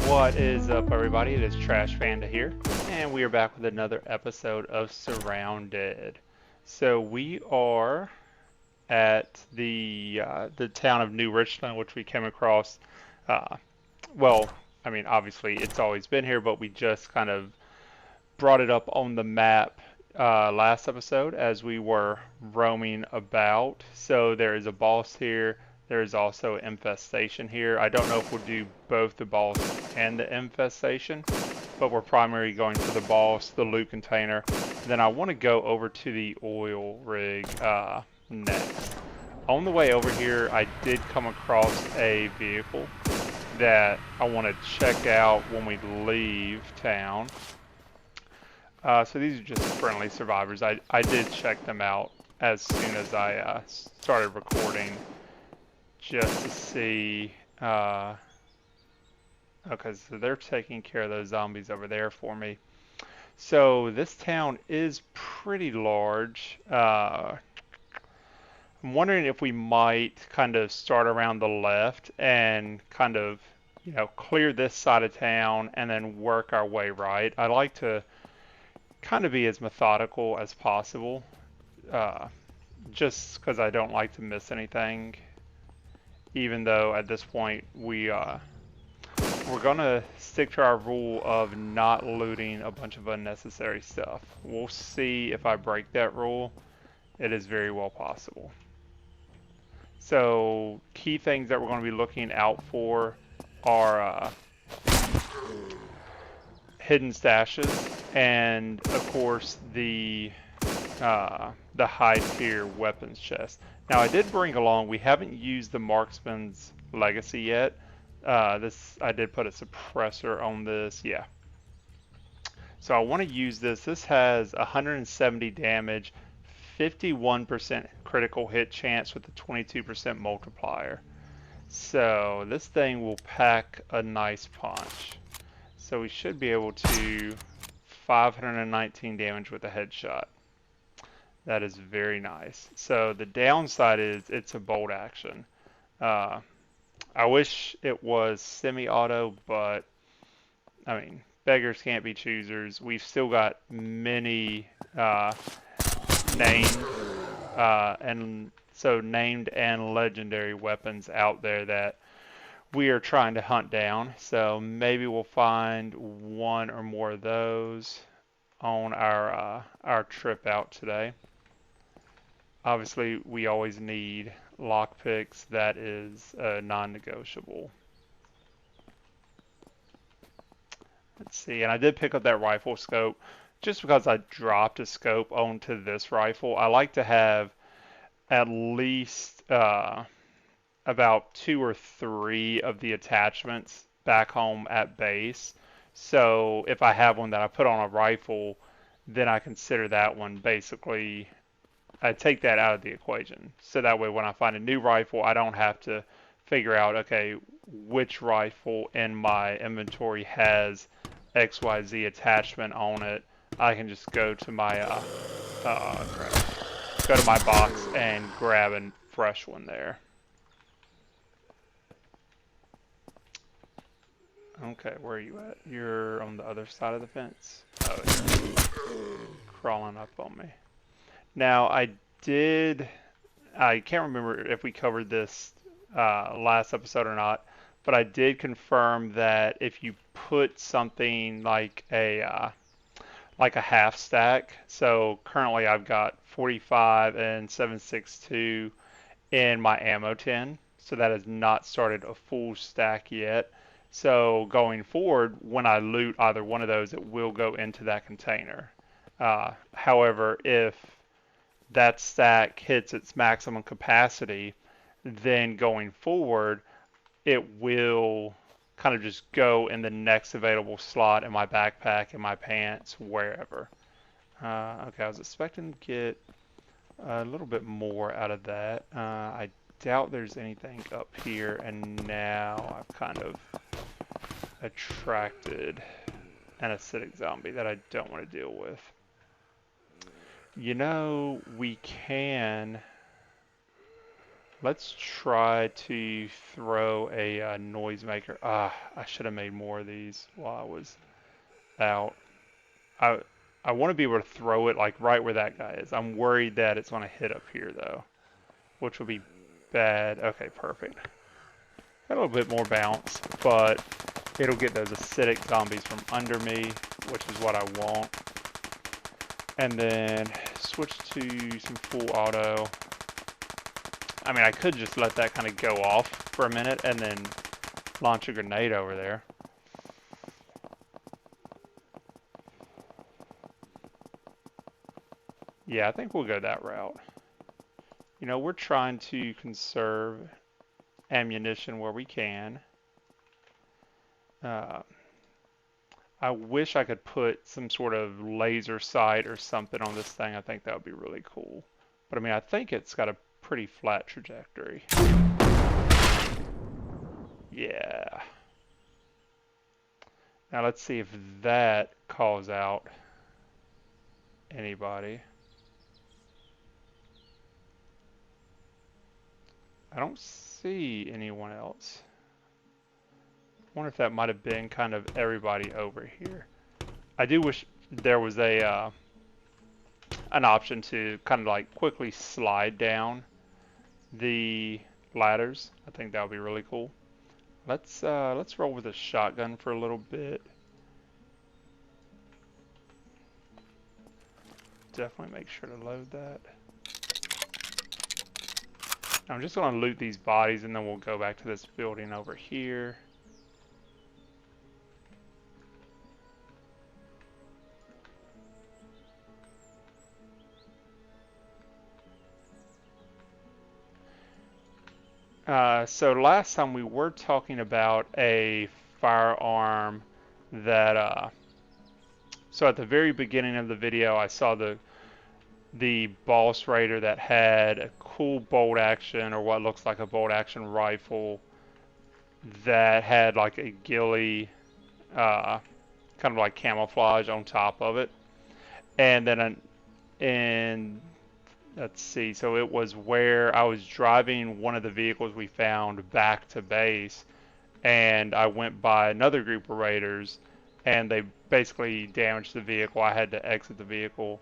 What is up, everybody? It is Trash Panda here, and we are back with another episode of SurrounDead. So we are at the town of New Richland, which we came across. Uh, well, I mean, obviously it's always been here, but we just kind of brought it up on the map last episode as we were roaming about. So there is a boss here. There is also an infestation here. I don't know if we'll do both the boss and the infestation, but we're primarily going for the boss, the loot container. Then I want to go over to the oil rig next. On the way over here, I did come across a vehicle that I want to check out when we leave town. So these are just friendly survivors. I did check them out as soon as I started recording just to see. Okay, so they're taking care of those zombies over there for me. So this town is pretty large. I'm wondering if we might kind of start around the left and kind of, clear this side of town and then work our way right. I like to kind of be as methodical as possible, uh, just because I don't like to miss anything. Even though at this point we're gonna stick to our rule of not looting a bunch of unnecessary stuff. We'll see if I break that rule. It is very well possible. So key things that we're going to be looking out for are hidden stashes, and of course the high tier weapons chest. Now I did bring along, we haven't used the Marksman's Legacy yet. This I did put a suppressor on this, yeah. So I want to use this. This has 170 damage, 51% critical hit chance with a 22% multiplier. So this thing will pack a nice punch. So we should be able to 519 damage with a headshot. That is very nice. So the downside is it's a bolt action. I wish it was semi-auto, but I mean, beggars can't be choosers. We've still got many named named and legendary weapons out there that we are trying to hunt down. So maybe we'll find one or more of those on our trip out today. Obviously, we always need lockpicks. That is non-negotiable. Let's see, and I did pick up that rifle scope just because I dropped a scope onto this rifle. I like to have at least about 2 or 3 of the attachments back home at base. So if I have one that I put on a rifle, then I consider that one basically, I take that out of the equation. So that way when I find a new rifle, I don't have to figure out, okay, which rifle in my inventory has XYZ attachment on it. I can just go to my go to my box and grab a fresh one there. Okay, where are you at? You're on the other side of the fence? Oh, yeah. Crawling up on me. Now, I can't remember if we covered this last episode or not, but I did confirm that if you put something like a half stack, so currently I've got 45 and 7.62 in my ammo tin, so that has not started a full stack yet. So going forward, when I loot either one of those, it will go into that container. However, if that stack hits its maximum capacity, then going forward, it will kind of just go in the next available slot in my backpack, in my pants, wherever. Okay, I was expecting to get a little bit more out of that. I doubt there's anything up here, and now I've kind of attracted an acidic zombie that I don't want to deal with. You know, we can Let's try to throw a noisemaker. Ah, I should have made more of these while I was out. I I want to be able to throw it like right where that guy is. I'm worried that it's going to hit up here though, which would be bad. Okay, perfect. Got a little bit more bounce, but it'll get those acidic zombies from under me, which is what I want. And then switch to some full auto. I mean, I could just let that kind of go off for a minute and then launch a grenade over there. Yeah, I think we'll go that route. You know, we're trying to conserve ammunition where we can. Uh, I wish I could put some sort of laser sight or something on this thing. I think that would be really cool. But I mean, I think it's got a pretty flat trajectory. Yeah. Now let's see if that calls out anybody. I don't see anyone else. I wonder if that might have been kind of everybody over here. I do wish there was a an option to kind of like quickly slide down the ladders. I think that would be really cool. Let's roll with a shotgun for a little bit. Definitely make sure to load that. I'm just going to loot these bodies and then we'll go back to this building over here. So last time we were talking about a firearm that, so at the very beginning of the video, I saw the boss raider that had a cool bolt action or what looks like a bolt action rifle that had like a ghillie, kind of like camouflage on top of it. And then, and let's see, so it was where I was driving one of the vehicles we found back to base, and I went by another group of raiders, and they basically damaged the vehicle. I had to exit the vehicle.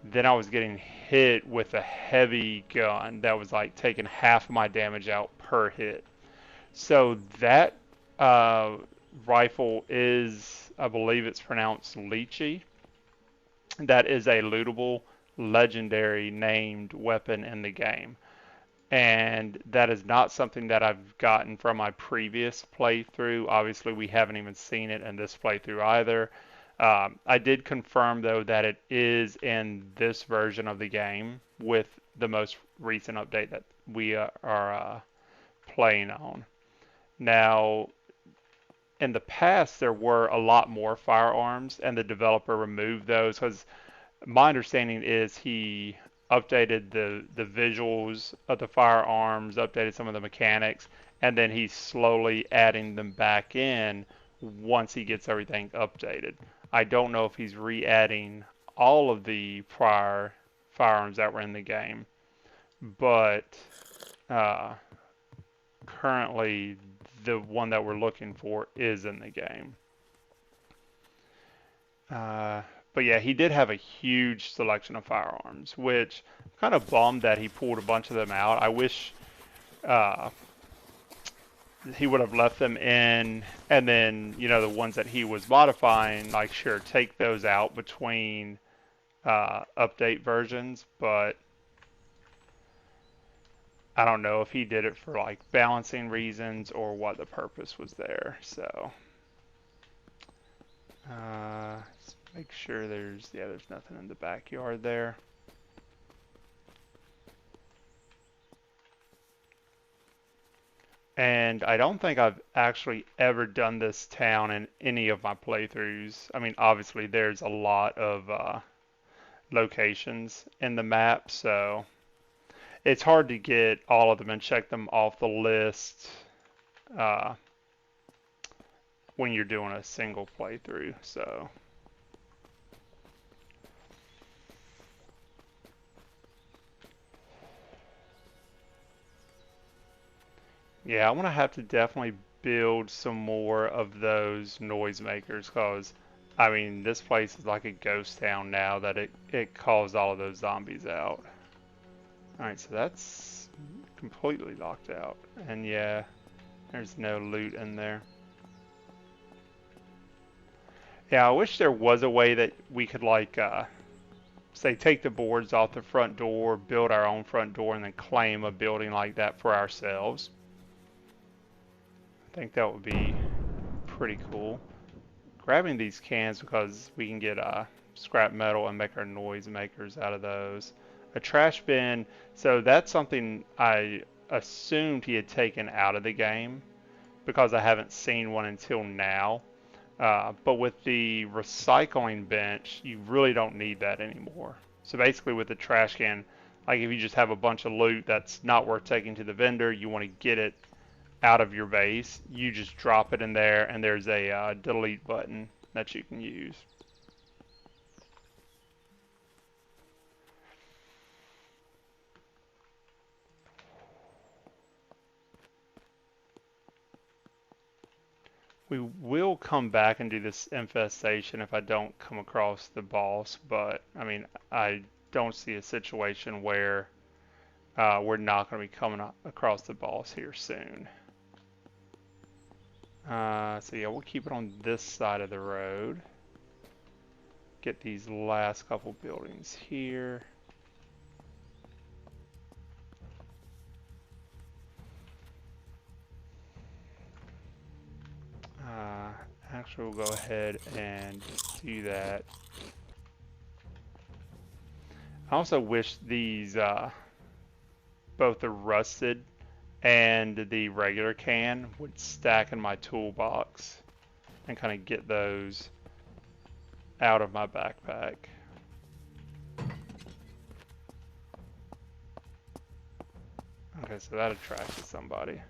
Then I was getting hit with a heavy gun that was like taking half of my damage out per hit. So that rifle is, I believe it's pronounced Lychee. That is a lootable, legendary named weapon in the game. And that is not something that I've gotten from my previous playthrough. Obviously, we haven't even seen it in this playthrough either. I did confirm, though, that it is in this version of the game with the most recent update that we are playing on. Now, in the past, there were a lot more firearms, and the developer removed those because my understanding is he updated the visuals of the firearms, updated some of the mechanics, and then he's slowly adding them back in once he gets everything updated. I don't know if he's re-adding all of the prior firearms that were in the game, but uh, currently the one that we're looking for is in the game. But yeah, he did have a huge selection of firearms, which I'm kind of bummed that he pulled a bunch of them out. I wish uh, he would have left them in, and then, you know, the ones that he was modifying, like, sure, take those out between update versions, but I don't know if he did it for, like, balancing reasons or what the purpose was there, so. Let's make sure there's nothing in the backyard there. And I don't think I've actually ever done this town in any of my playthroughs. I mean, obviously there's a lot of locations in the map, so it's hard to get all of them and check them off the list uh, when you're doing a single playthrough, so. Yeah, I'm gonna have to definitely build some more of those noisemakers because, I mean, this place is like a ghost town now that it calls all of those zombies out. All right, so that's completely locked out, and yeah, there's no loot in there. Yeah, I wish there was a way that we could like, say, take the boards off the front door, build our own front door, and then claim a building like that for ourselves. I think that would be pretty cool. Grabbing these cans because we can get scrap metal and make our noise makers out of those. A trash bin, so that's something I assumed he had taken out of the game because I haven't seen one until now. But with the recycling bench, you really don't need that anymore. So basically with the trash can, like if you just have a bunch of loot that's not worth taking to the vendor, you want to get it out of your base, you just drop it in there, and there's a delete button that you can use. We will come back and do this infestation if I don't come across the boss, but I mean, I don't see a situation where we're not going to be coming across the boss here soon. So yeah, we'll keep it on this side of the road. Get these last couple buildings here. Actually, we'll go ahead and do that. I also wish these, both the rusted and the regular can would stack in my toolbox and kind of get those out of my backpack. Okay, so that attracted somebody.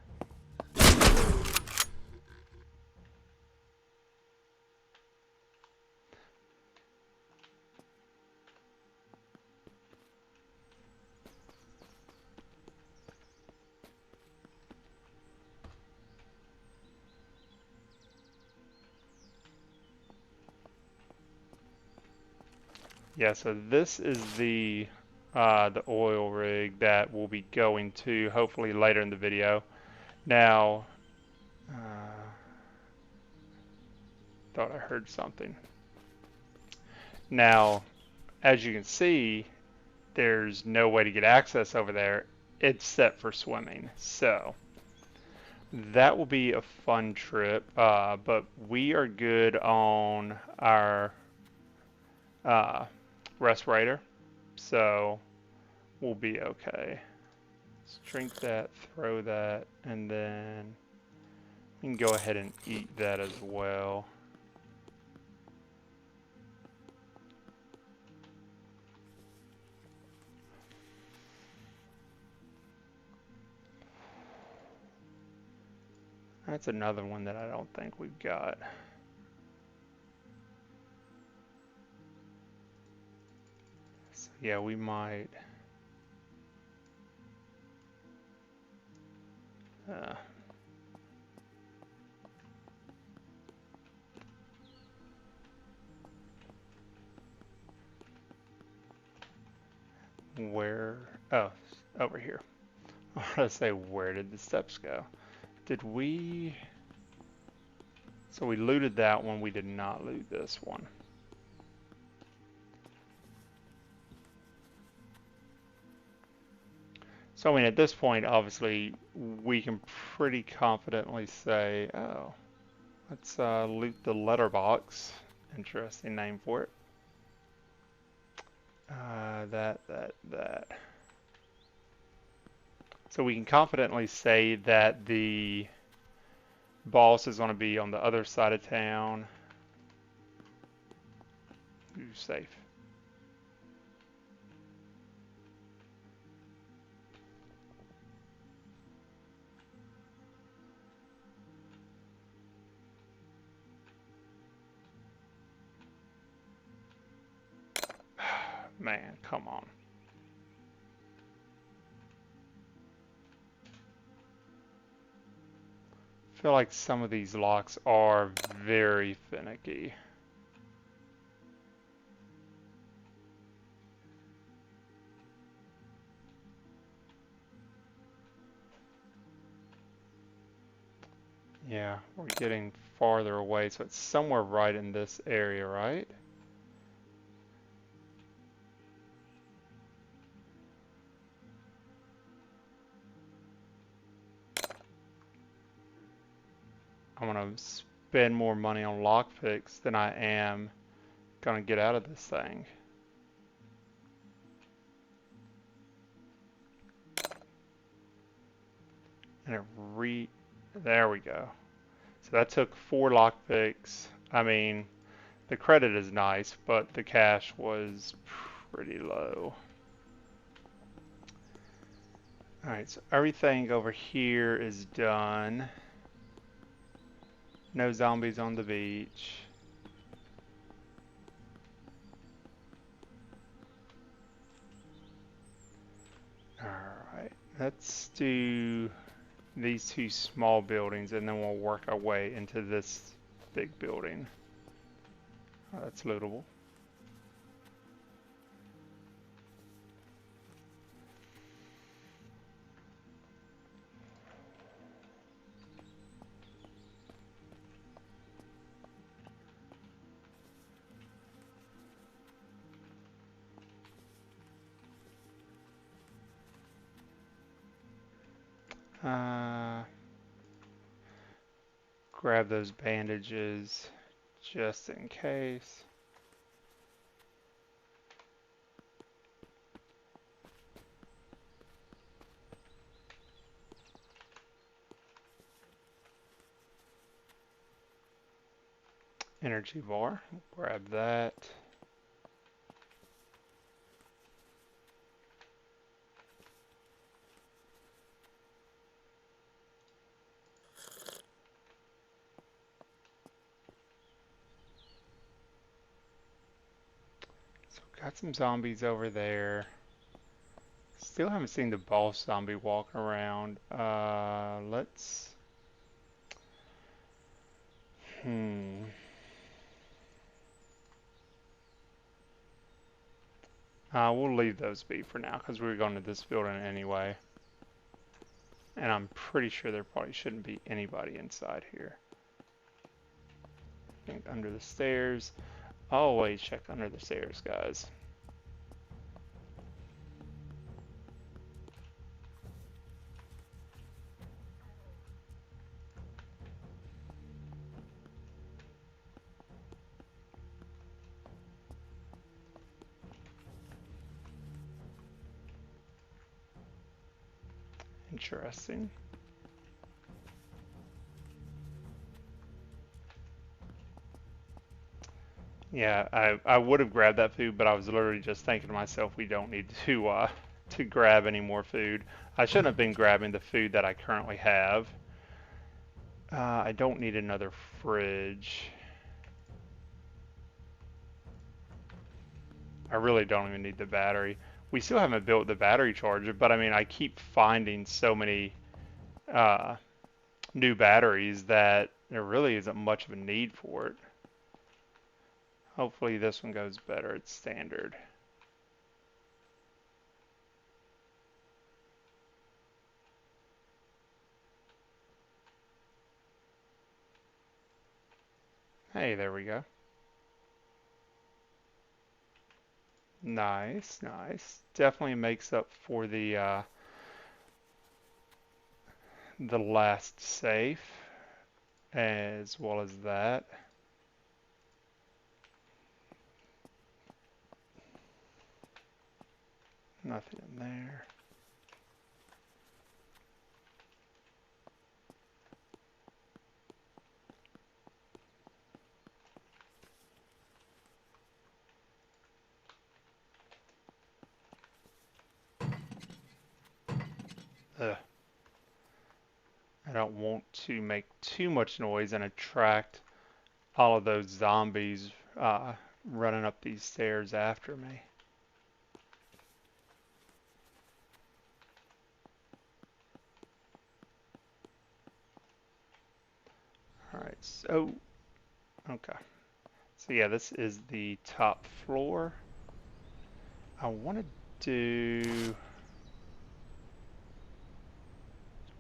Yeah, so this is the oil rig that we'll be going to hopefully later in the video. Now, thought I heard something. Now, as you can see, there's no way to get access over there. It's set for swimming, so that will be a fun trip. But we are good on our respirator, so we'll be okay. Let's drink that, throw that, and then we can go ahead and eat that as well. That's another one that I don't think we've got. So yeah, we might. Where? Oh, over here. I want to say, where did the steps go? Did we? So we looted that one. We did not loot this one. So I mean, at this point, obviously, we can pretty confidently say, oh, let's loot the letterbox. Interesting name for it. That. So we can confidently say that the boss is going to be on the other side of town. Ooh, safe. Man, come on. feel like some of these locks are very finicky. Yeah, we're getting farther away, so it's somewhere right in this area, right? I'm gonna spend more money on lockpicks than I am gonna get out of this thing. And there we go. So that took 4 lockpicks. I mean, the credit is nice, but the cash was pretty low. Alright, so everything over here is done. No zombies on the beach. Alright, let's do these 2 small buildings and then we'll work our way into this big building. Oh, that's lootable. Grab those bandages just in case. Energy bar, grab that. Got some zombies over there. Still haven't seen the boss zombie walking around. Let's... We'll leave those be for now because we're going to this building anyway. And I'm pretty sure there probably shouldn't be anybody inside here. I think under the stairs. Always check under the stairs, guys. Interesting. Yeah, I would have grabbed that food, but I was literally just thinking to myself, we don't need to grab any more food. I shouldn't have been grabbing the food that I currently have. I don't need another fridge. I really don't even need the battery. We still haven't built the battery charger, but I mean, I keep finding so many new batteries that there really isn't much of a need for it. Hopefully this one goes better. It's standard. Hey, there we go. Nice, nice. Definitely makes up for the last safe, as well as that. Nothing in there. Ugh. I don't want to make too much noise and attract all of those zombies running up these stairs after me. Alright, so, okay. So yeah, this is the top floor. I want to do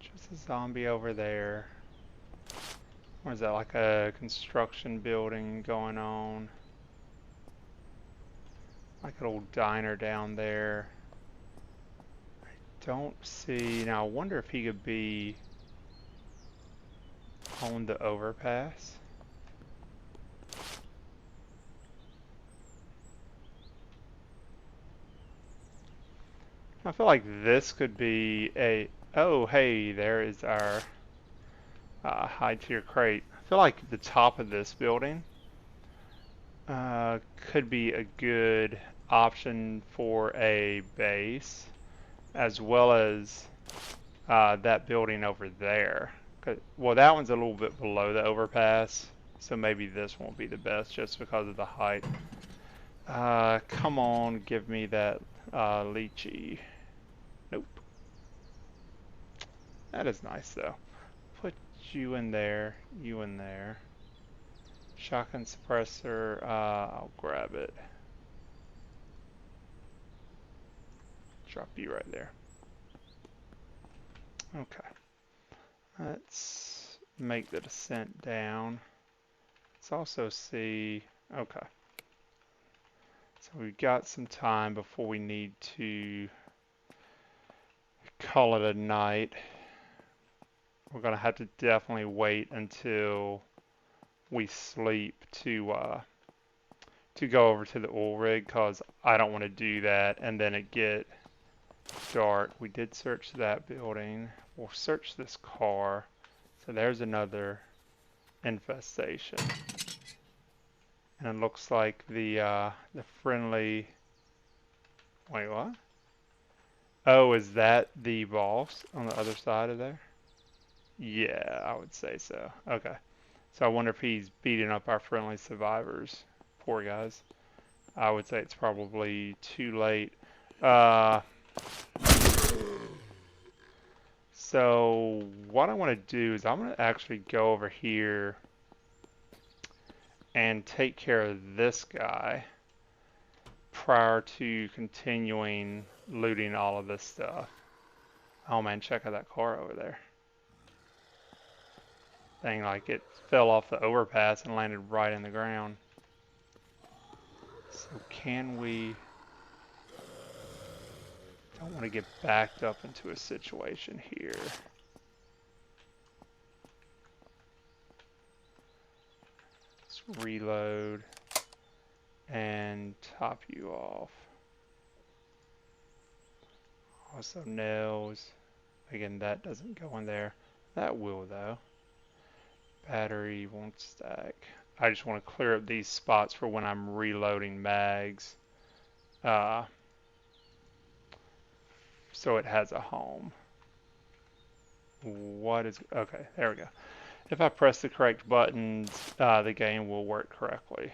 just a zombie over there. Or is that like a construction building going on? Like an old diner down there. Don't see, now I wonder if he could be on the overpass. I feel like this could be a, oh hey, there is our high tier crate. I feel like the top of this building could be a good option for a base, as well as that building over there. Well, that one's a little bit below the overpass, so maybe this won't be the best just because of the height. Come on, give me that lychee. Nope. That is nice though. Put you in there, you in there. Shotgun suppressor, I'll grab it. Drop you right there. Okay. Let's make the descent down. Let's also see, okay. So we've got some time before we need to call it a night. We're gonna have to definitely wait until we sleep to go over to the oil rig, because I don't want to do that and then it get dark. We did search that building. We'll search this car. So there's another infestation. And it looks like the friendly, wait, what? Oh, is that the boss on the other side of there? Yeah, I would say so. Okay. So I wonder if he's beating up our friendly survivors. Poor guys. I would say it's probably too late. So what I want to do is I'm going to actually go over here and take care of this guy prior to continuing looting all of this stuff. Oh man, check out that car over there. Thing, like it fell off the overpass and landed right in the ground. So can we... Don't want to get backed up into a situation here. Let's reload and top you off. Also nails. Again, that doesn't go in there. That will though. Battery won't stack. I just want to clear up these spots for when I'm reloading mags. So it has a home. What is, okay, there we go. If I press the correct buttons, the game will work correctly.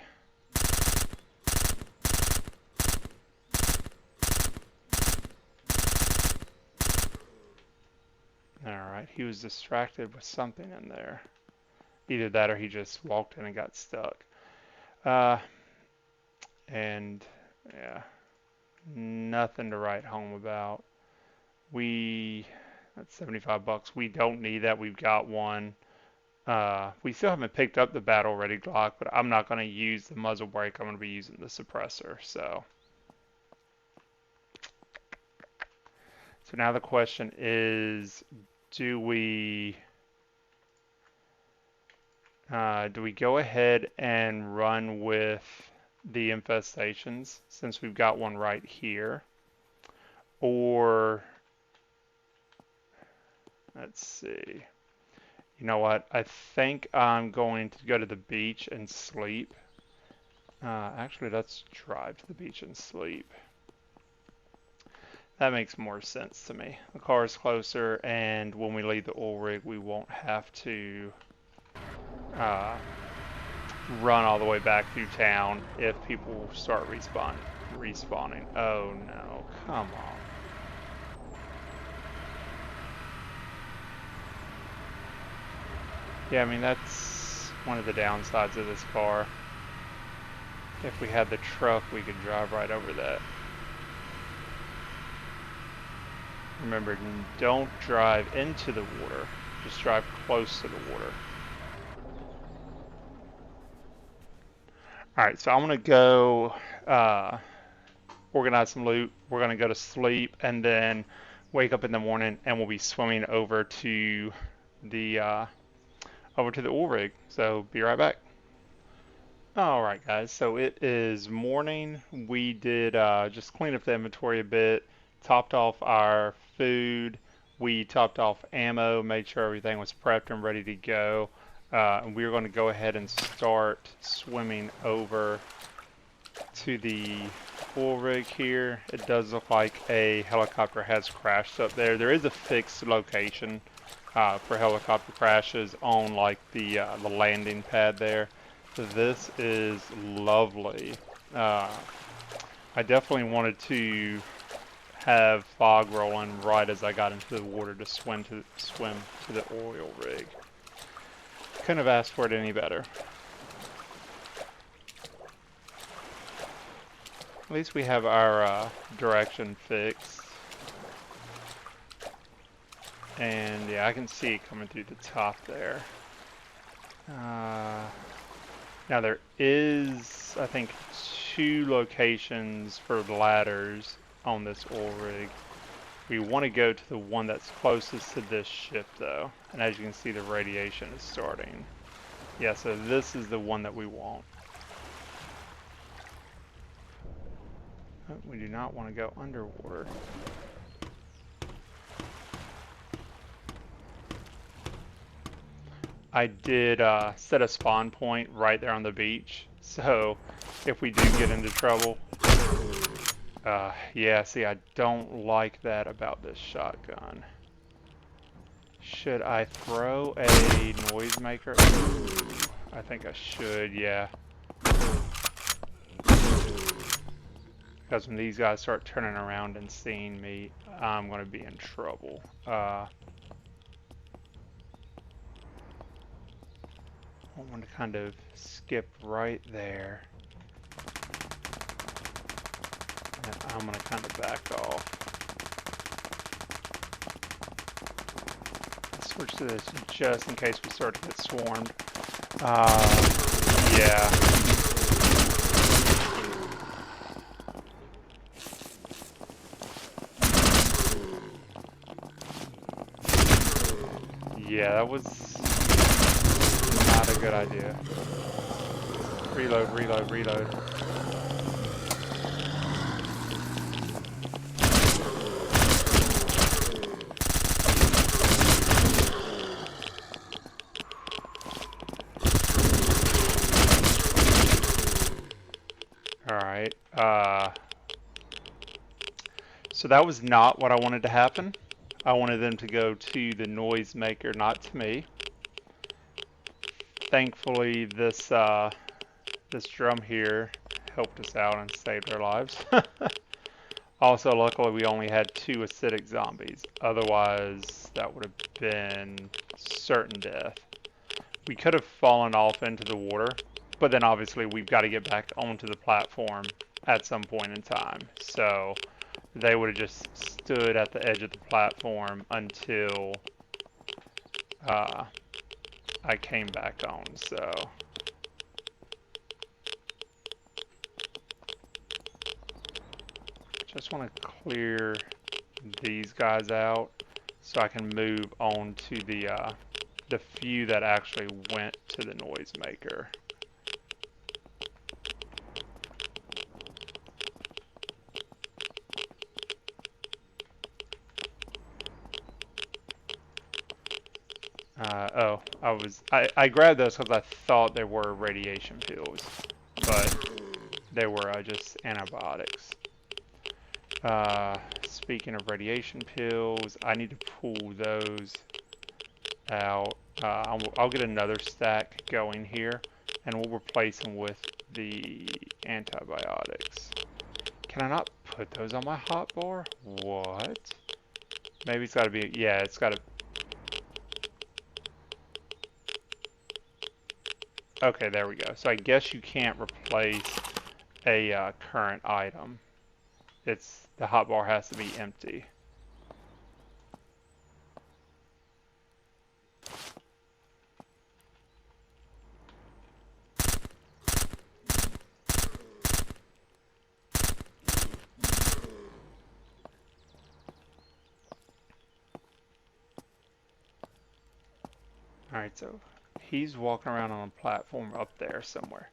Alright, he was distracted with something in there. Either that or he just walked in and got stuck. And yeah, nothing to write home about. That's 75 bucks. We don't need that. We've got one. We still haven't picked up the battle ready Glock, but I'm not going to use the muzzle brake. I'm going to be using the suppressor. So now the question is, do we go ahead and run with the infestations since we've got one right here? Or let's see. You know what? I think I'm going to go to the beach and sleep. Actually, let's drive to the beach and sleep. That makes more sense to me. The car is closer, and when we leave the oil rig, we won't have to run all the way back through town if people start respawning. Oh no, come on. Yeah, I mean, that's one of the downsides of this car. If we had the truck, we could drive right over that. Remember, don't drive into the water. Just drive close to the water. Alright, so I'm going to go organize some loot. We're going to go to sleep and then wake up in the morning and we'll be swimming over to the oil rig. So be right back. Alright guys, so it is morning. We did just clean up the inventory a bit, topped off our food, we topped off ammo, made sure everything was prepped and ready to go. And we're going to go ahead and start swimming over to the oil rig here. It does look like a helicopter has crashed up there. There is a fixed location for helicopter crashes on like the landing pad there. So this is lovely. I definitely wanted to have fog rolling right as I got into the water to swim to the oil rig. Couldn't have asked for it any better. At least we have our direction fixed. And yeah, I can see it coming through the top there. Now there is, I think, 2 locations for ladders on this oil rig. We want to go to the one that's closest to this ship though. And as you can see, the radiation is starting. Yeah, so this is the one that we want. We do not want to go underwater. I did set a spawn point right there on the beach, so if we do get into trouble, yeah, see, I don't like that about this shotgun. Should I throw a noisemaker? I think I should, yeah. Because when these guys start turning around and seeing me, I'm going to be in trouble. I want to kind of skip right there. And I'm going to kind of back off. Let's switch to this just in case we start to get swarmed. Yeah. Yeah, that was not a good idea. Reload, reload, reload. Alright, so that was not what I wanted to happen. I wanted them to go to the noisemaker, not to me. Thankfully, this drum here helped us out and saved our lives. Also, luckily, we only had 2 acidic zombies. Otherwise, that would have been certain death. We could have fallen off into the water, but then obviously we've got to get back onto the platform at some point in time. So they would have just stood at the edge of the platform until I came back on. So just want to clear these guys out so I can move on to the few that actually went to the noisemaker. I grabbed those because I thought they were radiation pills, but they were just antibiotics. Speaking of radiation pills, I need to pull those out. I'll get another stack going here, and we'll replace them with the antibiotics. Can I not put those on my hotbar? What? Maybe it's got to be, yeah, it's got to. Okay, there we go. So I guess you can't replace a current item. It's the hotbar has to be empty. Alright, so he's walking around on a platform up there somewhere.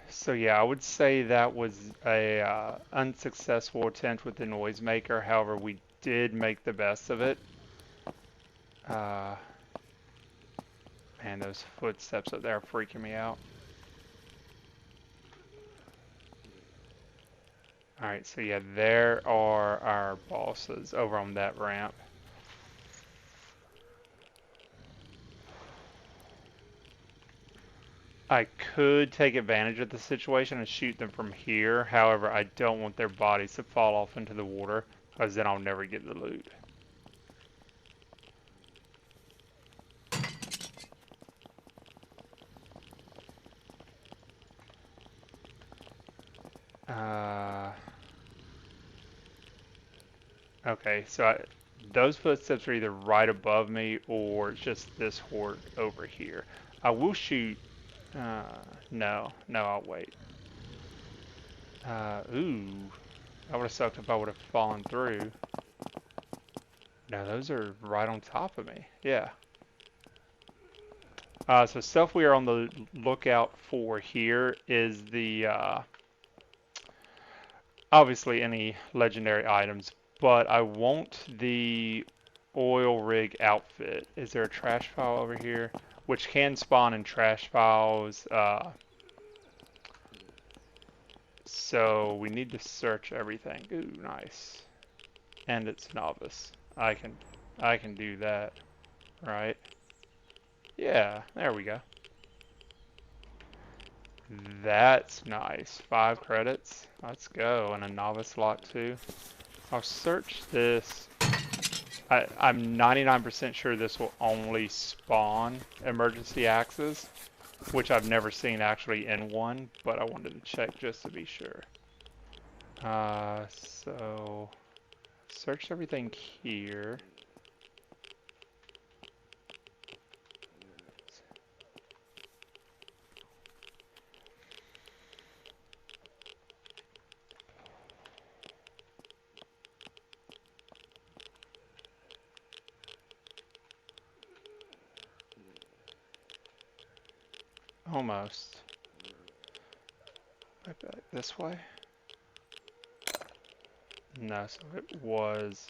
So yeah, I would say that was a unsuccessful attempt with the noisemaker. However, we did make the best of it. Uh, man, those footsteps up there are freaking me out. Alright, so yeah, there are our bosses over on that ramp. I could take advantage of the situation and shoot them from here. However, I don't want their bodies to fall off into the water, because then I'll never get the loot. Okay, so those footsteps are either right above me or it's just this horde over here. I will shoot. No, I'll wait. Ooh, that would have sucked if I would have fallen through. No, those are right on top of me. Yeah. So stuff we are on the lookout for here is the obviously any legendary items, but I want the oil rig outfit. Is there a trash file over here? Which can spawn in trash files. So we need to search everything. Ooh, nice. And it's novice. I can do that, right? Yeah, there we go. That's nice. 5 credits. Let's go. And a novice lock too. I'll search this. I'm 99% sure this will only spawn emergency axes, which I've never seen actually in one, but I wanted to check just to be sure. So search everything here. Almost. Right back this way? No, so it was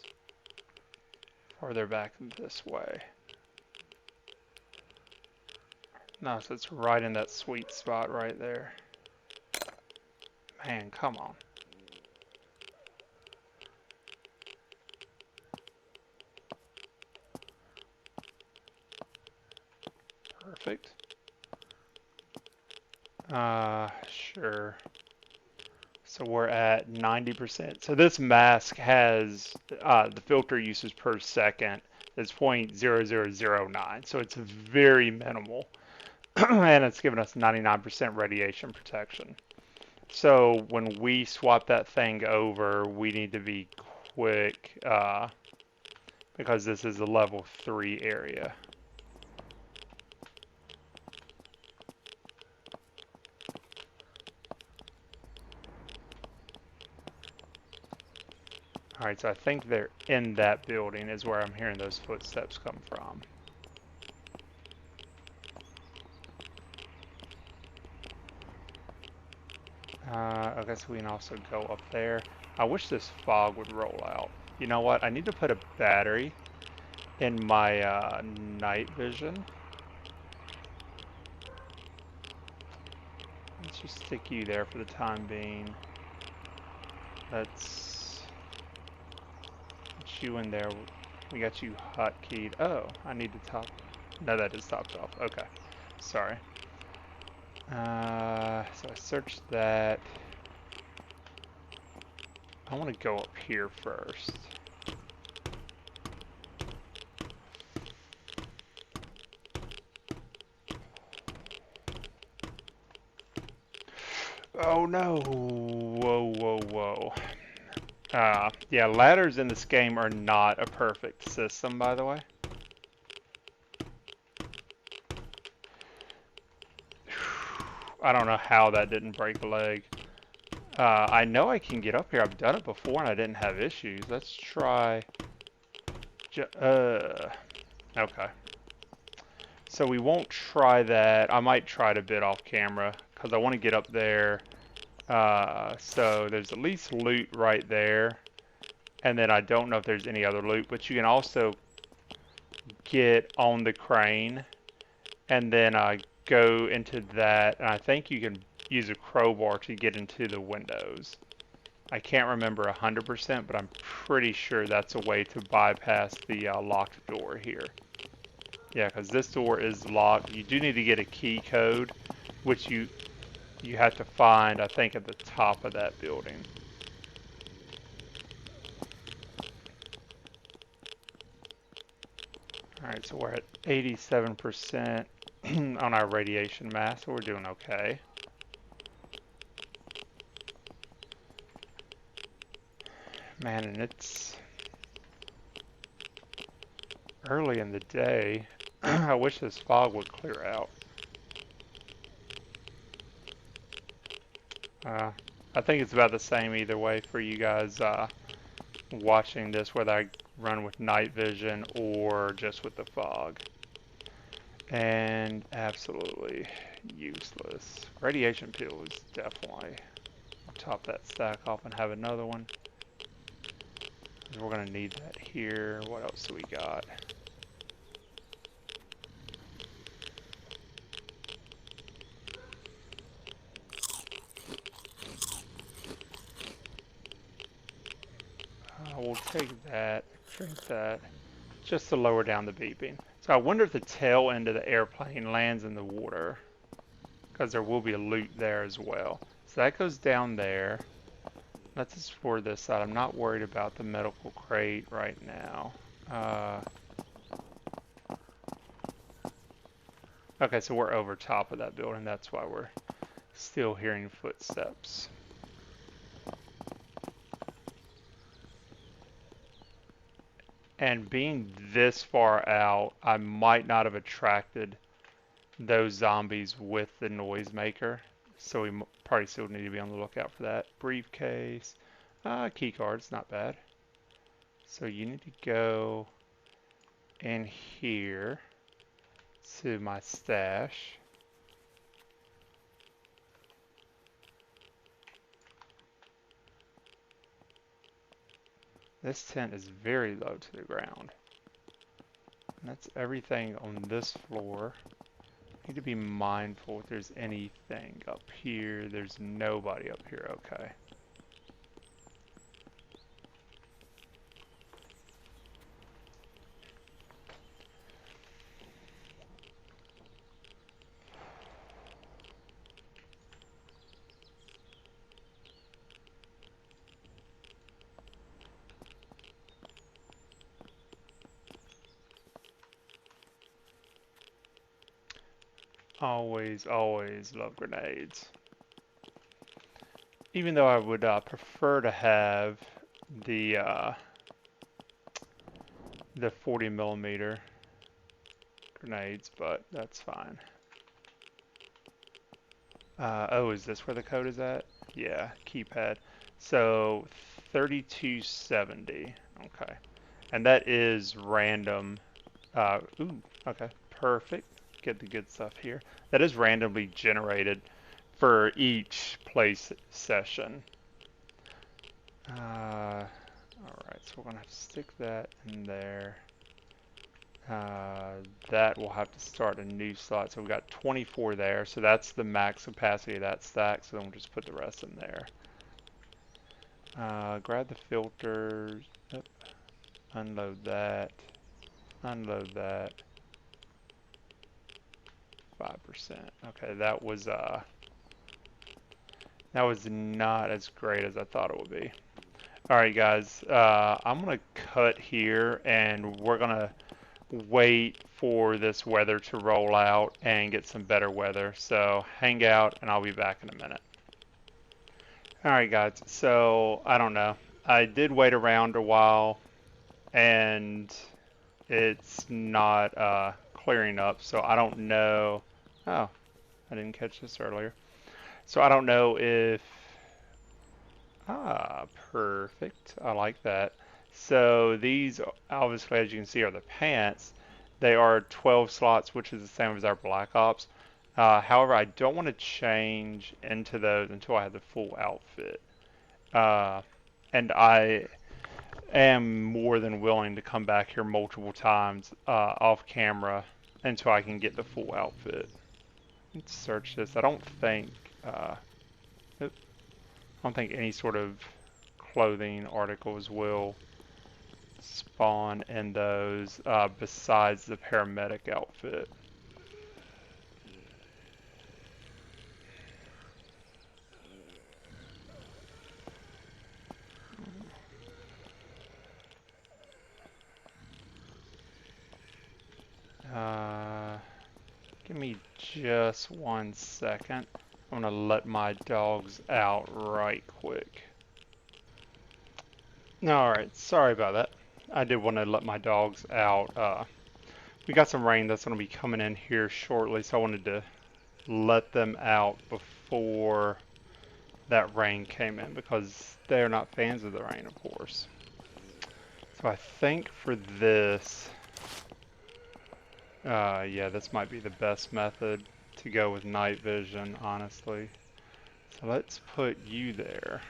farther back this way. No, so it's right in that sweet spot right there. Man, come on. Perfect. Sure. So we're at 90%. So this mask has the filter uses per second is 0.0009. So it's very minimal. And it's giving us 99% radiation protection. So when we swap that thing over, we need to be quick because this is a level 3 area. Alright, so I think they're in that building is where I'm hearing those footsteps come from. Okay, so we can also go up there. I wish this fog would roll out. You know what? I need to put a battery in my night vision. Let's just stick you there for the time being. Let's put you in there. We got you hotkeyed. Oh, I need to top. No, that is topped off. Okay, sorry. So I searched that. I want to go up here first. Oh no! Whoa, whoa, whoa. Yeah, ladders in this game are not a perfect system, by the way. I don't know how that didn't break a leg. I know I can get up here. I've done it before and I didn't have issues. Let's try... Okay. So we won't try that. I might try it a bit off camera because I want to get up there. So there's at least loot right there. And then I don't know if there's any other loot, but you can also get on the crane and then go into that. And I think you can use a crowbar to get into the windows. I can't remember 100%, but I'm pretty sure that's a way to bypass the locked door here. Yeah, because this door is locked. You do need to get a key code, which you have to find, I think, at the top of that building. Alright, so we're at 87% on our radiation mask, so we're doing okay. Man, and it's early in the day. I wish this fog would clear out. I think it's about the same either way for you guys watching this, whether I run with night vision or just with the fog. And absolutely useless. Radiation peel is definitely... I'll top that stack off and have another one. We're going to need that here. What else do we got? We'll take that, drink that, just to lower down the beeping. So I wonder if the tail end of the airplane lands in the water, because there will be a loot there as well. So that goes down there. Let's explore this side. I'm not worried about the medical crate right now. Okay, so we're over top of that building. That's why we're still hearing footsteps. And being this far out, I might not have attracted those zombies with the noisemaker. So we probably still need to be on the lookout for that. Briefcase. Key card's not bad. So you need to go in here to my stash. This tent is very low to the ground. And that's everything on this floor. Need to be mindful if there's anything up here. There's nobody up here, okay. Always, always love grenades. Even though I would prefer to have the 40mm grenades, but that's fine. Oh, is this where the code is at? Yeah, keypad. So 3270. Okay, and that is random. Ooh, okay, perfect. Get the good stuff here. That is randomly generated for each place session. Alright, so we're gonna have to stick that in there. That will have to start a new slot. So we've got 24 there, so that's the max capacity of that stack, so then we'll just put the rest in there. Grab the filters, yep. Unload that, unload that. 5%. Okay, that was not as great as I thought it would be. All right, guys, I'm gonna cut here, and we're gonna wait for this weather to roll out and get some better weather. So hang out, and I'll be back in a minute. Alright guys, so I don't know. I did wait around a while and it's not clearing up, so I don't know. Oh, I didn't catch this earlier. So I don't know if... Ah, perfect. I like that. So these, obviously, as you can see, are the pants. They are 12 slots, which is the same as our Black Ops. However, I don't want to change into those until I have the full outfit. Uh, and I am more than willing to come back here multiple times off camera until I can get the full outfit. Let's search this. I don't think any sort of clothing articles will spawn in those besides the paramedic outfit. Give me just 1 second. I'm gonna let my dogs out right quick. Alright, sorry about that. I did want to let my dogs out. We got some rain that's going to be coming in here shortly, so I wanted to let them out before that rain came in because they're not fans of the rain, of course. So I think for this, yeah, this might be the best method to go with night vision, honestly. So let's put you there.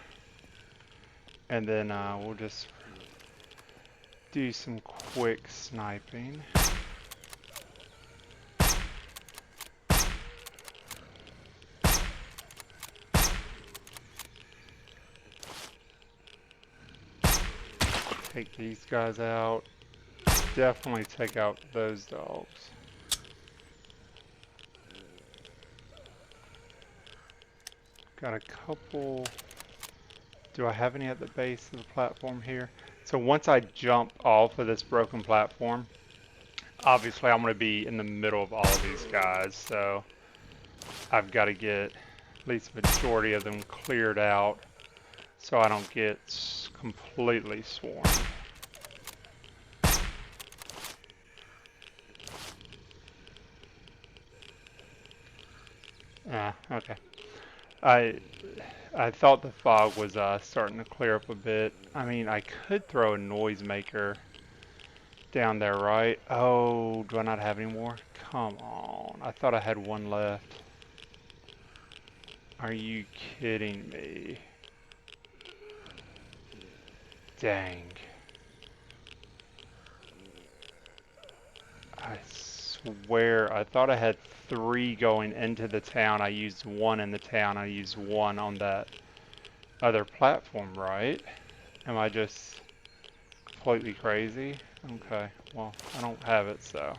And then we'll just do some quick sniping. Take these guys out. Definitely take out those dogs. Got a couple. Do I have any at the base of the platform here? So once I jump off of this broken platform, obviously I'm going to be in the middle of all of these guys, so I've got to get at least the majority of them cleared out so I don't get completely swarmed. Okay. I thought the fog was starting to clear up a bit. I mean, I could throw a noisemaker down there, right? Oh, do I not have any more? Come on. I thought I had one left. Are you kidding me? Dang. I swear, I thought I had 3 going into the town. I used 1 in the town. I used 1 on that other platform, right? Am I just completely crazy? Okay, well, I don't have it, so.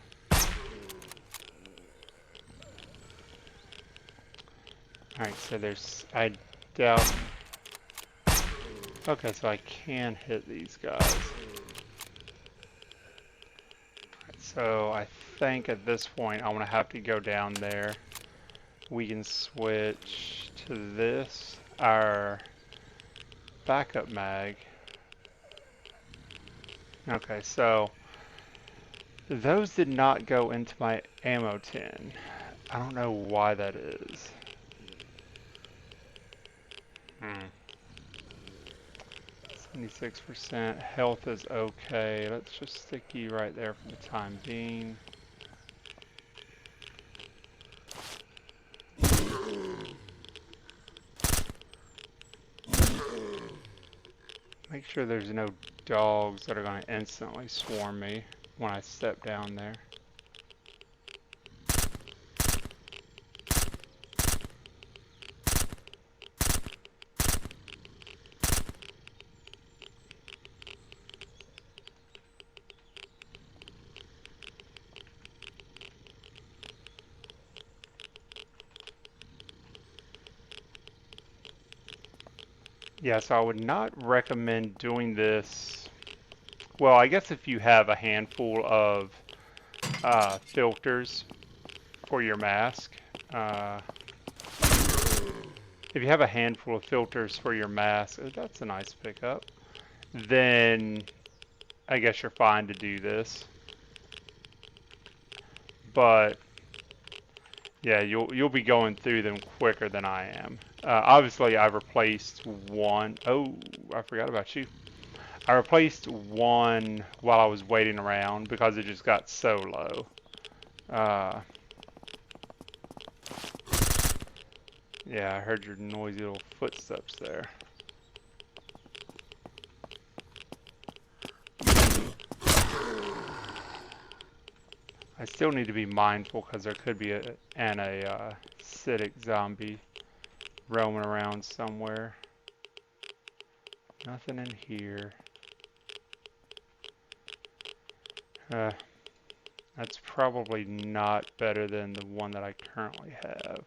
Alright, so I doubt. Okay, so I can hit these guys. So I think at this point I'm gonna have to go down there. We can switch to this, our backup mag. Okay, so those did not go into my ammo tin. I don't know why that is. 76% health is okay. Let's just stick you right there for the time being. Make sure there's no dogs that are going to instantly swarm me when I step down there. Yeah, so I would not recommend doing this. Well, I guess if you have a handful of filters for your mask, if you have a handful of filters for your mask, oh, that's a nice pickup, then I guess you're fine to do this. But yeah, you'll be going through them quicker than I am. Obviously, I've replaced one. Oh, I forgot about you. I replaced one while I was waiting around because it just got so low. Yeah, I heard your noisy little footsteps there. I still need to be mindful because there could be an acidic zombie roaming around somewhere. Nothing in here. That's probably not better than the one that I currently have.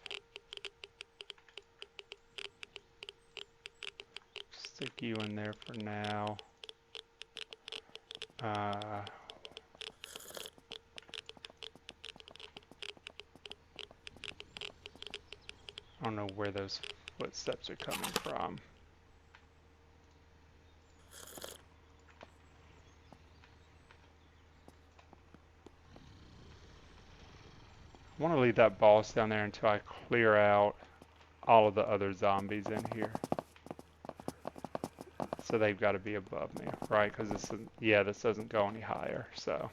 Stick you in there for now. I don't know where those footsteps are coming from. I want to leave that boss down there until I clear out all of the other zombies in here. So they've got to be above me, right? Because this is, yeah, this doesn't go any higher, so.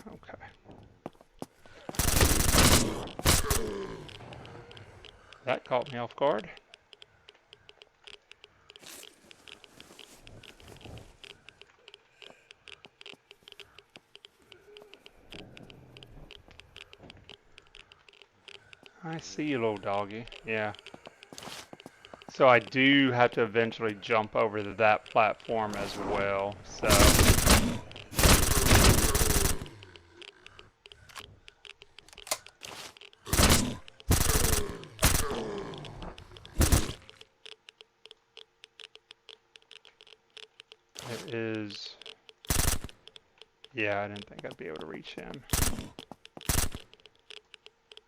Okay. That caught me off guard. I see you, little doggy. Yeah. So I do have to eventually jump over to that platform as well, so. It is, yeah, I didn't think I'd be able to reach him.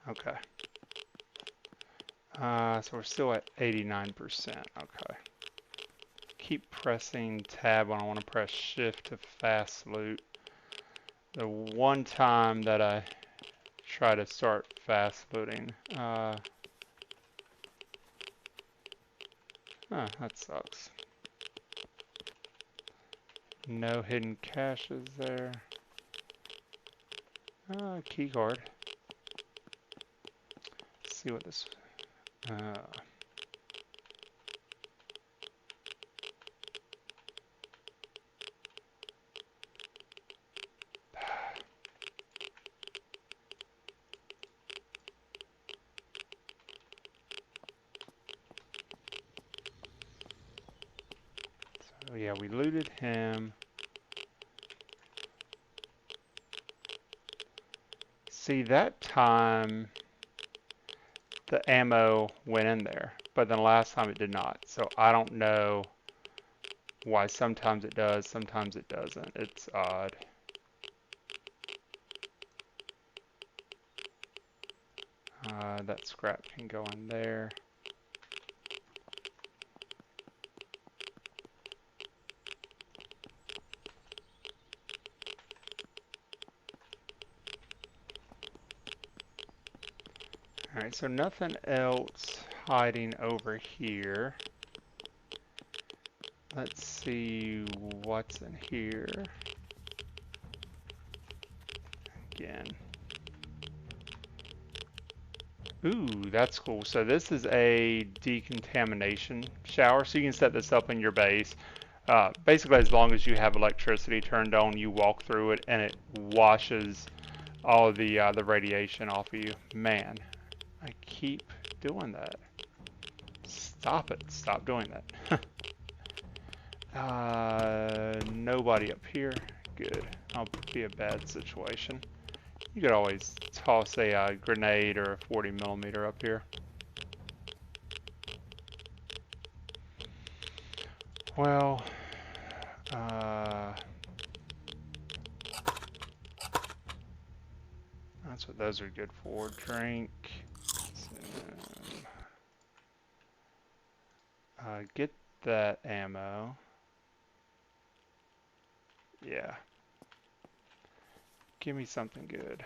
Okay. So we're still at 89%, okay. Keep pressing tab when I want to press shift to fast loot. The one time that I try to start fast looting, that sucks. No hidden caches there. Key card. Let's see what this. So yeah, we looted him. See, that time the ammo went in there, but then last time it did not. So I don't know why sometimes it does, sometimes it doesn't. It's odd. That scrap can go in there. Alright, so nothing else hiding over here. Let's see what's in here. Again. Ooh, that's cool. So this is a decontamination shower. So you can set this up in your base. Basically, as long as you have electricity turned on, you walk through it and it washes all of the radiation off of you. Man, I keep doing that. Stop it. Stop doing that. Nobody up here. Good. I'll be a bad situation. You could always toss a grenade or a 40 millimeter up here. Well, that's what those are good for. Drink. Get that ammo. Yeah. Give me something good.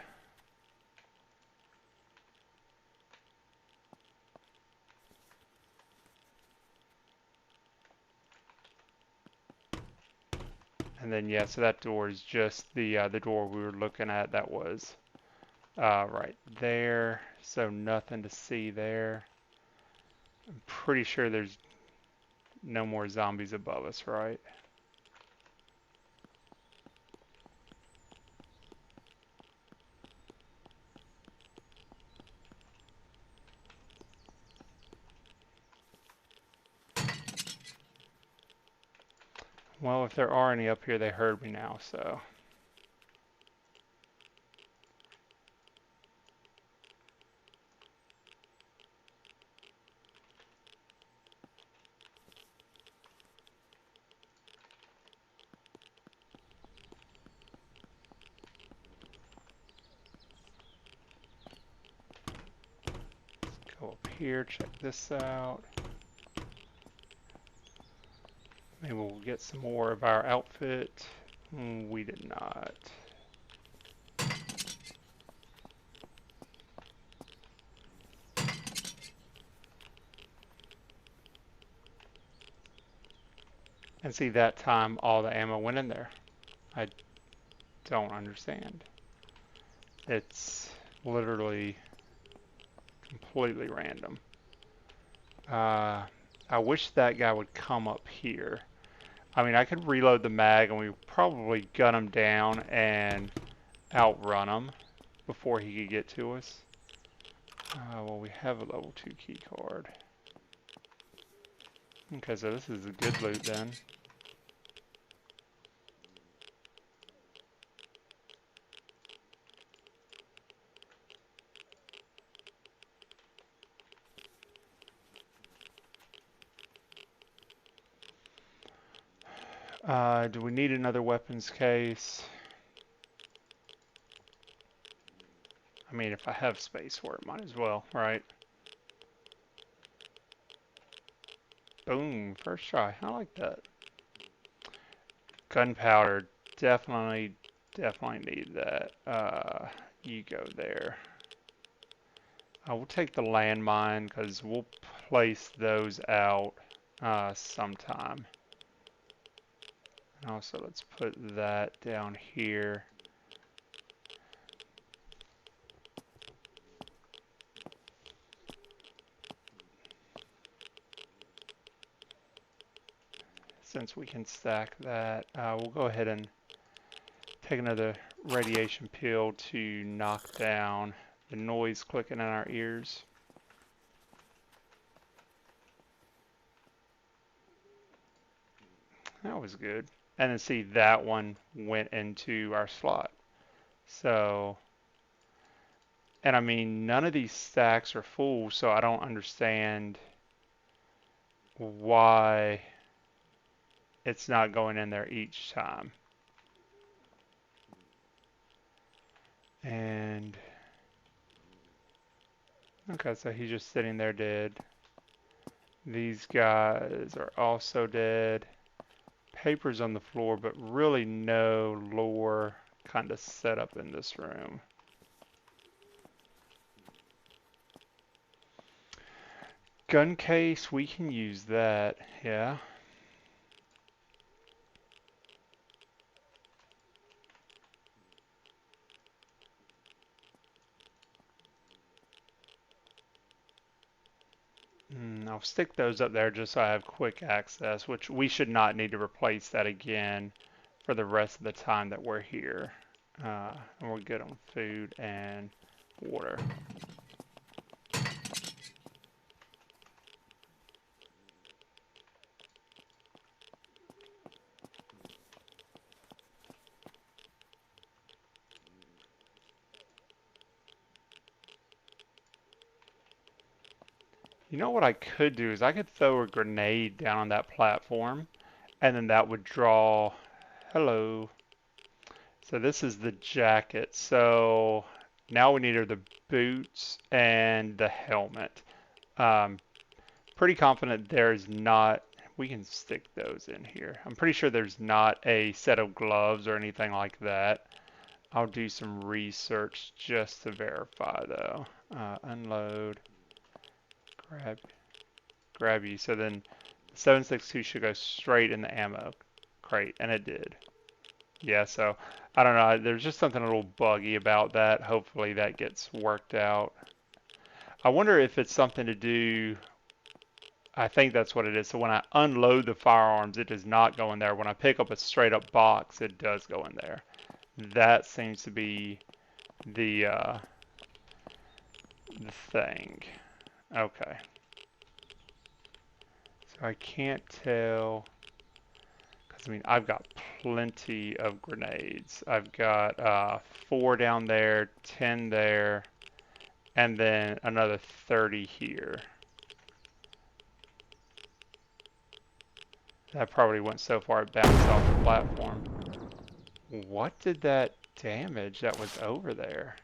And then yeah, so that door is just the door we were looking at. That was right there. So nothing to see there. I'm pretty sure there's no more zombies above us, right? Well, if there are any up here, they heard me now, so. Let's go up here, check this out. Maybe we'll get some more of our outfit. We did not. And see, that time all the ammo went in there. I don't understand. It's literally completely random. I wish that guy would come up here. I mean, I could reload the mag and we probably gun him down and outrun him before he could get to us. Well, we have a level 2 key card. Okay, so this is a good loot then. Do we need another weapons case? I mean, if I have space for it, might as well, right? Boom, first try. I like that. Gunpowder, definitely need that. You go there. We'll take the landmine because we'll place those out sometime. And also, let's put that down here. Since we can stack that, we'll go ahead and take another radiation pill to knock down the noise clicking in our ears. That was good. And then see, that one went into our slot. So, and I mean, none of these stacks are full, so I don't understand why it's not going in there each time. And, okay, so he's just sitting there dead. These guys are also dead. Papers on the floor, but really no lore kind of set up in this room. Gun case, we can use that, yeah. I'll stick those up there just so I have quick access, which we should not need to replace that again for the rest of the time that we're here. And we're good on food and water. You know what I could do is I could throw a grenade down on that platform, and then that would draw. Hello. So this is the jacket. So now we need are the boots and the helmet. Um, Pretty confident there's not. We can stick those in here. I'm pretty sure there's not a set of gloves or anything like that. I'll do some research just to verify though. Unload, grab, grab you. So then 762 should go straight in the ammo crate, and it did. Yeah, so I don't know. There's just something a little buggy about that. Hopefully that gets worked out. I wonder if it's something to do. I think that's what it is. So when I unload the firearms, it does not go in there. When I pick up a straight up box, it does go in there. That seems to be the thing. Okay. So I can't tell, because I mean I've got plenty of grenades. I've got 4 down there, 10 there, and then another 30 here. That probably went so far it bounced off the platform. What did that damage that was over there?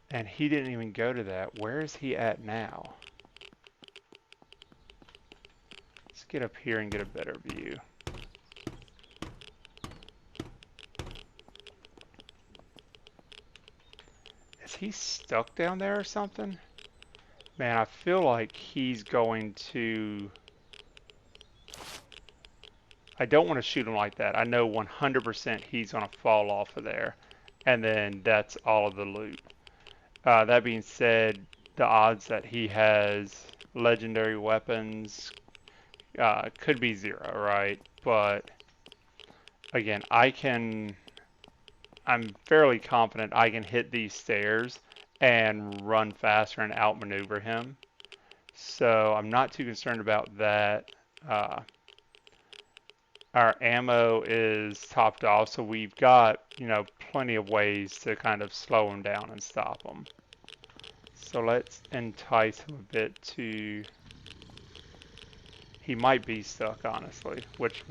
And he didn't even go to that. Where is he at now? Let's get up here and get a better view. Is he stuck down there or something? Man, I feel like he's going to... I don't want to shoot him like that. I know 100% he's going to fall off of there. And then that's all of the loot. That being said, the odds that he has legendary weapons could be 0, right? But again, I'm fairly confident I can hit these stairs and run faster and outmaneuver him. So I'm not too concerned about that. Our ammo is topped off, so we've got, plenty of ways to kind of slow him down and stop him. So let's entice him a bit to... He might be stuck, honestly, which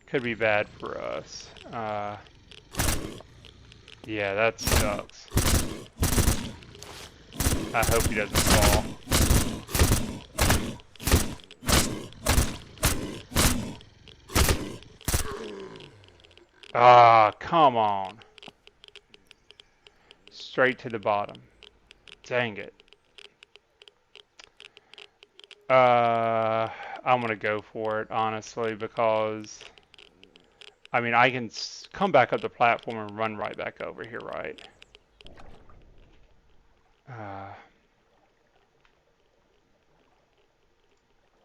could be bad for us. Yeah, that sucks. I hope he doesn't fall. Ah, come on. Straight to the bottom. Dang it. I'm gonna go for it, honestly, because I mean, I can come back up the platform and run right back over here, right?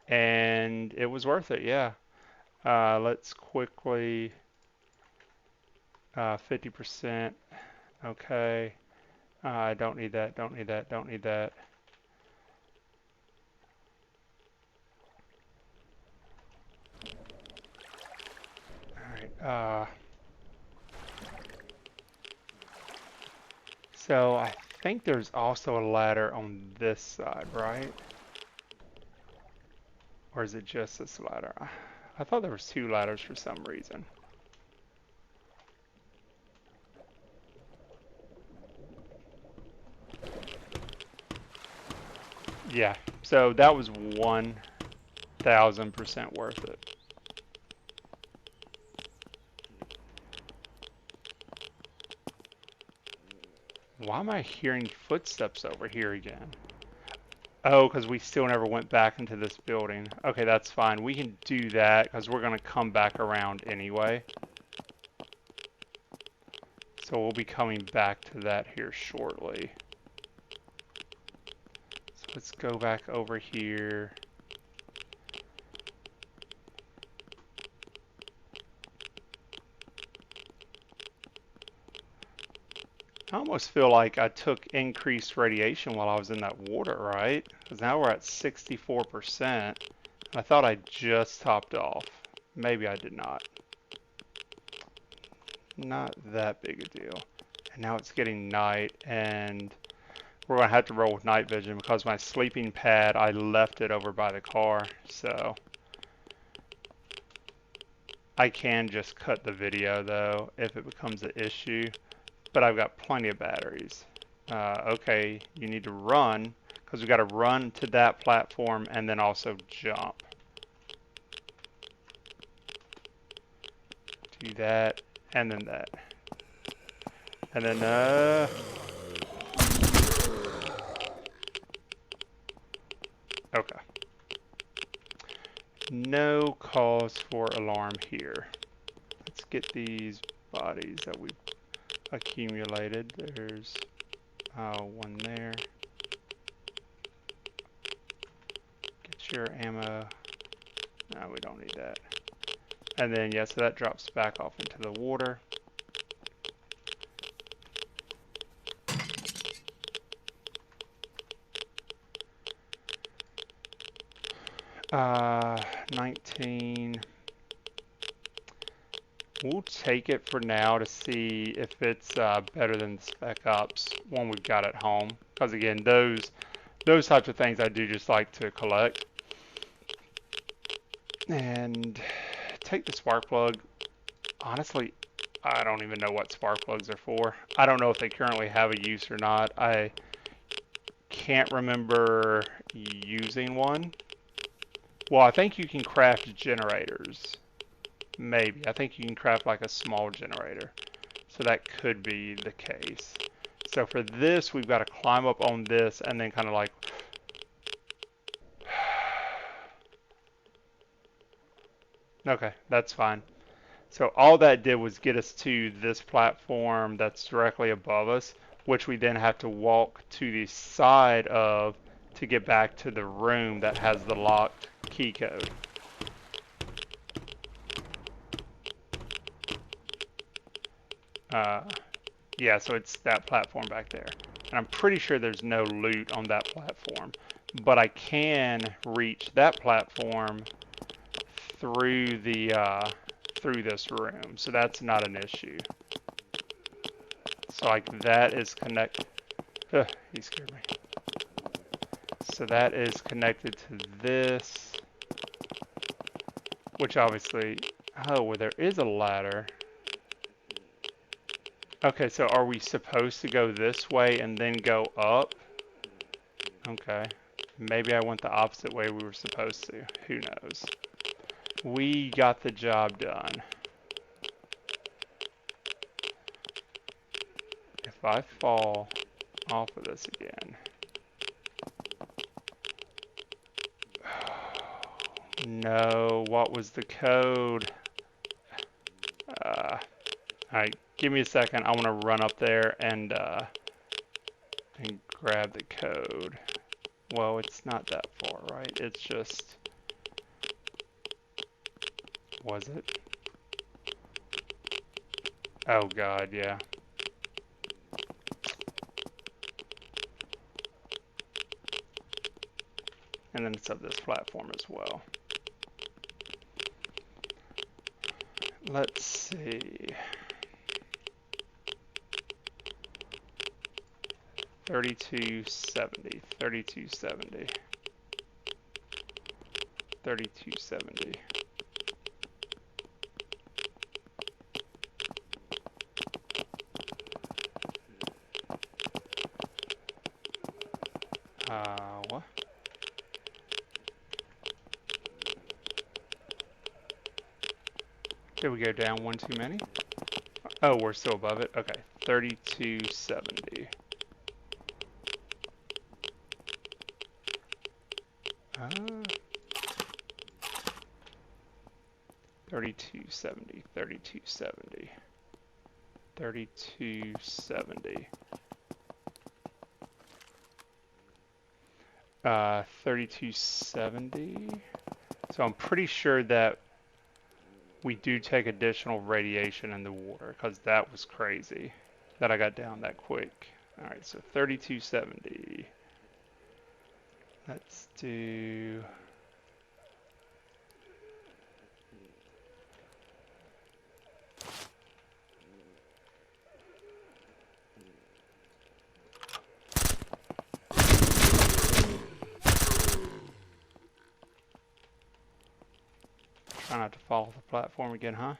And it was worth it, yeah. Let's quickly 50%. Okay. I don't need that, don't need that, don't need that. Alright, so I think there's also a ladder on this side, right? Or is it just this ladder? I thought there was 2 ladders for some reason. Yeah, so that was 1000% worth it. Why am I hearing footsteps over here again? Oh, because we still never went back into this building. Okay, that's fine. We can do that because we're going to come back around anyway. So we'll be coming back to that here shortly. So let's go back over here. I almost feel like I took increased radiation while I was in that water, right? Because now we're at 64%. I thought I just topped off. Maybe I did not. not that big a deal. And now it's getting night, and we're going to have to roll with night vision because my sleeping pad, I left it over by the car. So I can just cut the video though if it becomes an issue, but I've got plenty of batteries. Okay, you need to run because we got to run to that platform and then also jump. Do that and then that. And then okay. No cause for alarm here. Let's get these bodies that we accumulated. There's one there. Get your ammo. No, we don't need that. And then, yeah, so that drops back off into the water. Uh, 19. We'll take it for now to see if it's better than the Spec Ops one we've got at home. Because again, those types of things I do just like to collect. And take the spark plug. Honestly, I don't even know what spark plugs are for. I don't know if they currently have a use or not. I can't remember using one. Well, I think you can craft generators. Maybe. I think you can craft like a small generator. So that could be the case. So for this, we've got to climb up on this and then kind of like... Okay, that's fine. So all that did was get us to this platform that's directly above us, which we then have to walk to the side of to get back to the room that has the locked key code. Yeah, so it's that platform back there. And I'm pretty sure there's no loot on that platform. But I can reach that platform through the through this room. So that's not an issue. So like that is connected. He scared me. So that is connected to this. Which obviously, oh, well there is a ladder. Okay, so are we supposed to go this way and then go up? Okay. Maybe I went the opposite way we were supposed to. Who knows? We got the job done. If I fall off of this again. No, what was the code? Alright, give me a second. I want to run up there and grab the code. Well, it's not that far, right? It's just... Was it? Oh god, yeah. And then it's up this platform as well. Let's see. 3270, 3270, 3270. What? Did we go down one too many? Oh, we're still above it? Okay, 3270. 3270, 3270, 3270. 3270. So I'm pretty sure that we do take additional radiation in the water because that was crazy that I got down that quick. All right, so 3270. Let's do... have to follow the platform again, huh?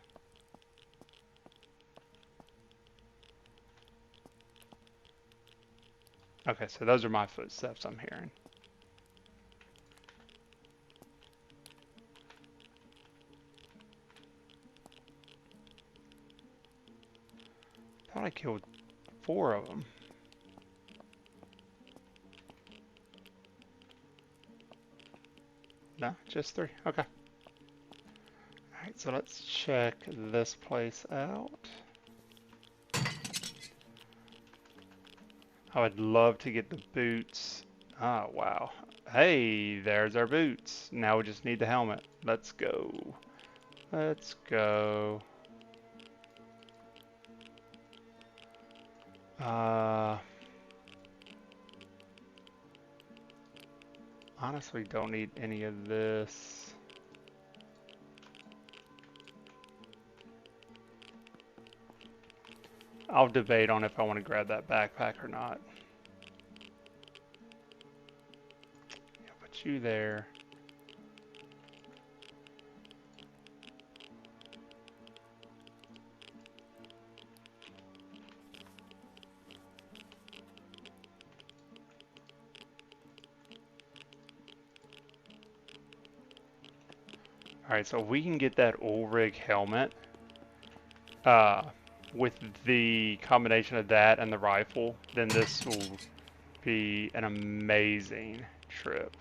Okay, so those are my footsteps I'm hearing. Thought I killed 4 of them. No, just 3. Okay. Alright, so let's check this place out. I would love to get the boots. Oh, wow. Hey, there's our boots. Now we just need the helmet. Let's go. Let's go. Honestly, don't need any of this. I'll debate on if I want to grab that backpack or not. Yeah, put you there. Alright, so if we can get that oil rig helmet, with the combination of that and the rifle, then this will be an amazing trip.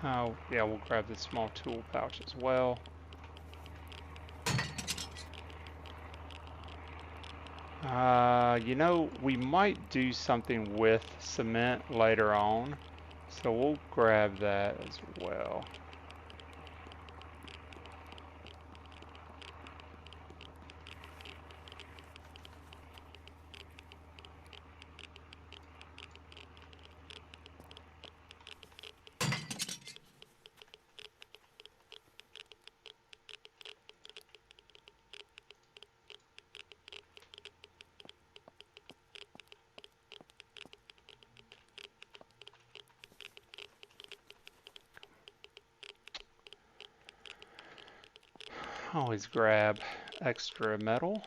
Oh, yeah, we'll grab this small tool pouch as well. You know, we might do something with cement later on, so we'll grab that as well. Always grab extra metal.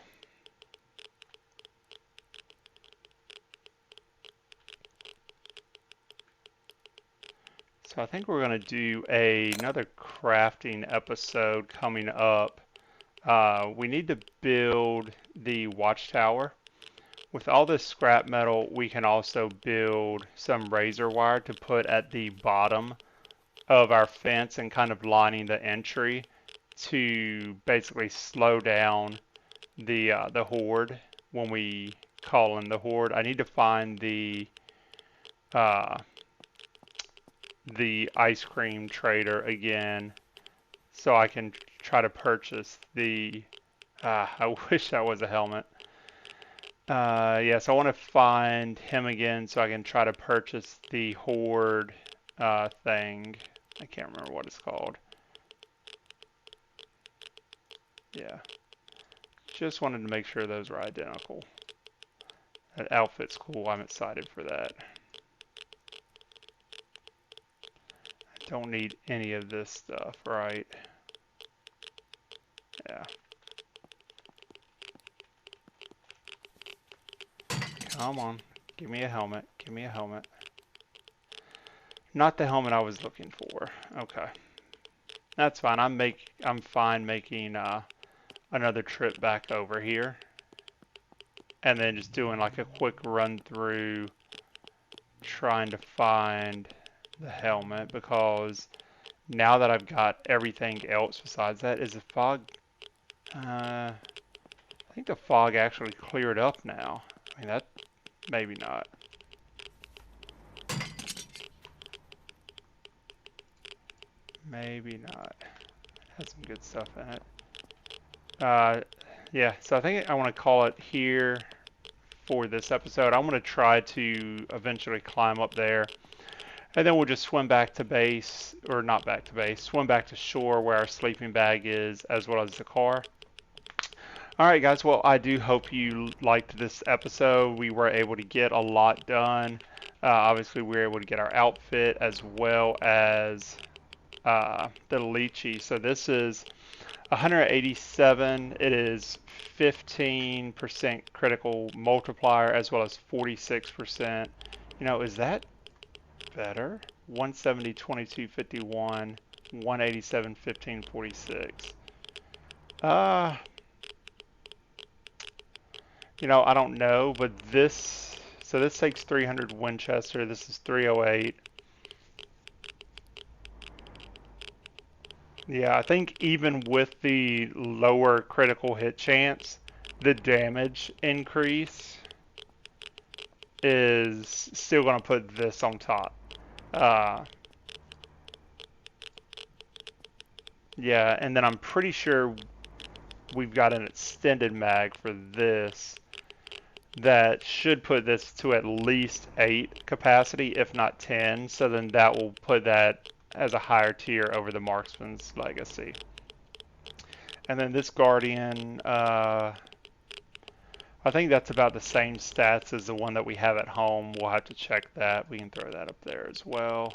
So I think we're going to do another crafting episode coming up. We need to build the watchtower. With all this scrap metal, we can also build some razor wire to put at the bottom of our fence and kind of lining the entry to basically slow down the horde when we call in the horde. I need to find the ice cream trader again so I can try to purchase the I wish that was a helmet. Yeah, so I want to find him again so I can try to purchase the horde thing. I can't remember what it's called. Yeah. Just wanted to make sure those were identical. That outfit's cool. I'm excited for that. I don't need any of this stuff, right? Yeah. Come on. Give me a helmet. Give me a helmet. Not the helmet I was looking for. Okay. That's fine. I'm fine making another trip back over here. And then just doing like a quick run through trying to find the helmet, because now that I've got everything else besides that, is the fog I think the fog actually cleared up now. I mean, that maybe not. Maybe not. It has some good stuff in it. Yeah, so I think I want to call it here for this episode. I'm going to try to eventually climb up there And then we'll just swim back to base, or not back to base, swim back to shore where our sleeping bag is, as well as the car. All right, guys. Well, I do hope you liked this episode. We were able to get a lot done. Obviously, we were able to get our outfit as well as the lychee. So this is 187. It is 15% critical multiplier as well as 46%. Is that better? 170, 22, 51, 187, 15, 46. I don't know, but so this takes 300 Winchester. This is 308. Yeah, I think even with the lower critical hit chance, the damage increase is still going to put this on top. Yeah, and then I'm pretty sure we've got an extended mag for this that should put this to at least 8 capacity, if not 10. So then that will put that as a higher tier over the Marksman's Legacy. And then this Guardian, I think that's about the same stats as the one that we have at home. We'll have to check that. We can throw that up there as well.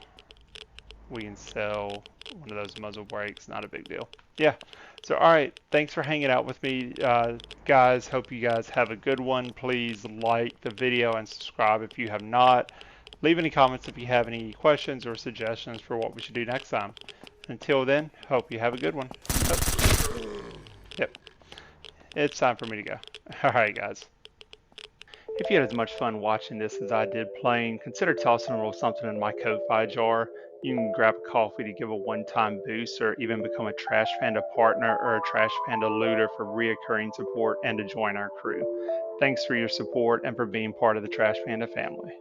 We can sell one of those muzzle brakes, not a big deal. Yeah. So, all right. Thanks for hanging out with me, guys. Hope you guys have a good one. Please like the video and subscribe if you have not. Leave any comments if you have any questions or suggestions for what we should do next time. Until then, hope you have a good one. Oh. Yep. It's time for me to go. All right, guys. If you had as much fun watching this as I did playing, consider tossing a little something in my Ko-Fi jar. You can grab a coffee to give a one-time boost, or even become a Trash Panda partner or a Trash Panda looter for reoccurring support and to join our crew. Thanks for your support and for being part of the Trash Panda family.